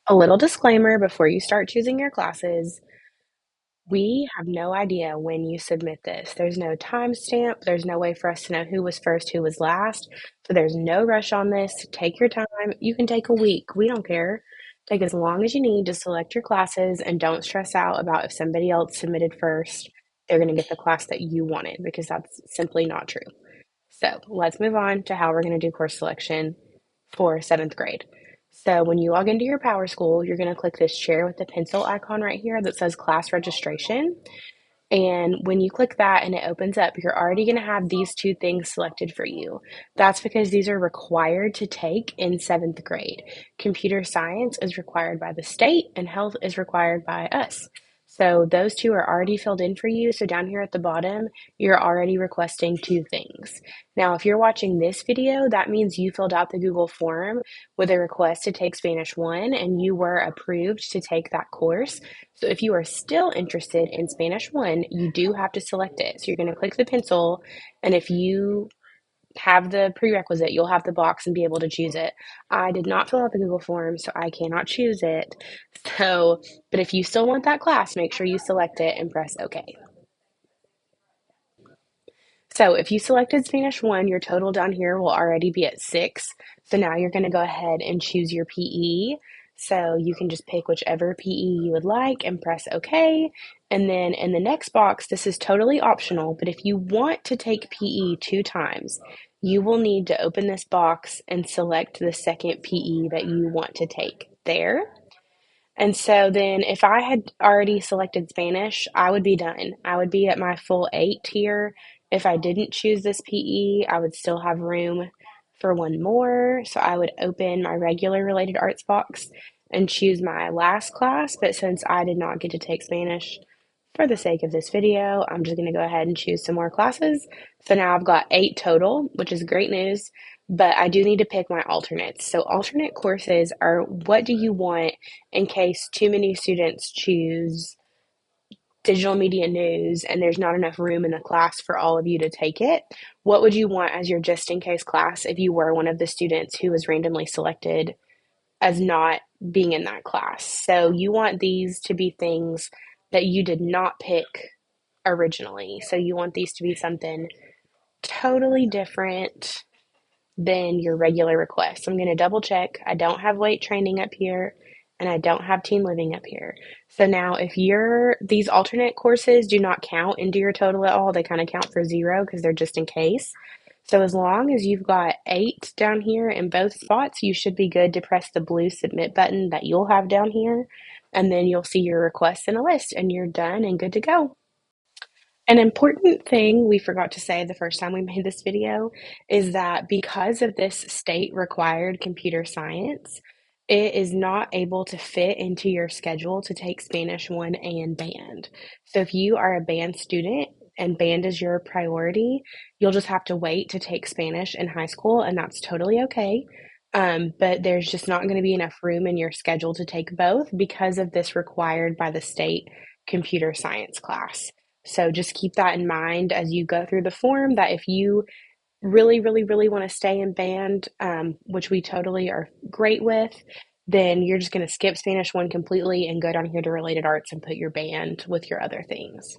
A little disclaimer before you start choosing your classes, we have no idea when you submit this. There's no timestamp, there's no way for us to know who was first, who was last. So there's no rush on this. Take your time. You can take a week. We don't care. Take as long as you need to select your classes and don't stress out about if somebody else submitted first, they're going to get the class that you wanted because that's simply not true. So let's move on to how we're going to do course selection for seventh grade. So when you log into your PowerSchool, you're going to click this chair with the pencil icon right here that says class registration. And when you click that and it opens up, you're already going to have these two things selected for you. That's because these are required to take in seventh grade. Computer science is required by the state and health is required by us. So those two are already filled in for you. So down here at the bottom, you're already requesting two things. Now, if you're watching this video, that means you filled out the Google form with a request to take Spanish 1 and you were approved to take that course. So if you are still interested in Spanish 1, you do have to select it. So you're going to click the pencil, and if you have the prerequisite, you'll have the box and be able to choose it. I did not fill out the Google form, so I cannot choose it. But if you still want that class, make sure you select it and press OK. So if you selected Spanish 1, your total down here will already be at 6. So now you're going to go ahead and choose your PE. So you can just pick whichever PE you would like and press OK. And then in the next box, this is totally optional, but if you want to take PE 2 times, you will need to open this box and select the second PE that you want to take there. And so then if I had already selected Spanish, I would be done. I would be at my full 8 here. If I didn't choose this PE, I would still have room for one more. So I would open my regular related arts box and choose my last class. But since I did not get to take Spanish for the sake of this video, I'm just going to go ahead and choose some more classes. So now I've got 8 total, which is great news. But I do need to pick my alternates. So alternate courses are what do you want in case too many students choose digital media news and there's not enough room in the class for all of you to take it? What would you want as your just in case class if you were one of the students who was randomly selected as not being in that class? So you want these to be things that you did not pick originally. So you want these to be something totally different than your regular request. So I'm going to double check. I don't have weight training up here and I don't have teen living up here. So now if these alternate courses do not count into your total at all, they kind of count for 0 because they're just in case. So as long as you've got 8 down here in both spots, you should be good to press the blue submit button that you'll have down here. And then you'll see your requests in a list and you're done and good to go. An important thing we forgot to say the first time we made this video is that because of this state required computer science, it is not able to fit into your schedule to take Spanish 1 and band. So if you are a band student and band is your priority, you'll just have to wait to take Spanish in high school, and that's totally okay. But there's just not going to be enough room in your schedule to take both because of this required by the state computer science class. So just keep that in mind as you go through the form that if you really, really, really want to stay in band, which we totally are great with, then you're just going to skip Spanish 1 completely and go down here to related arts and put your band with your other things.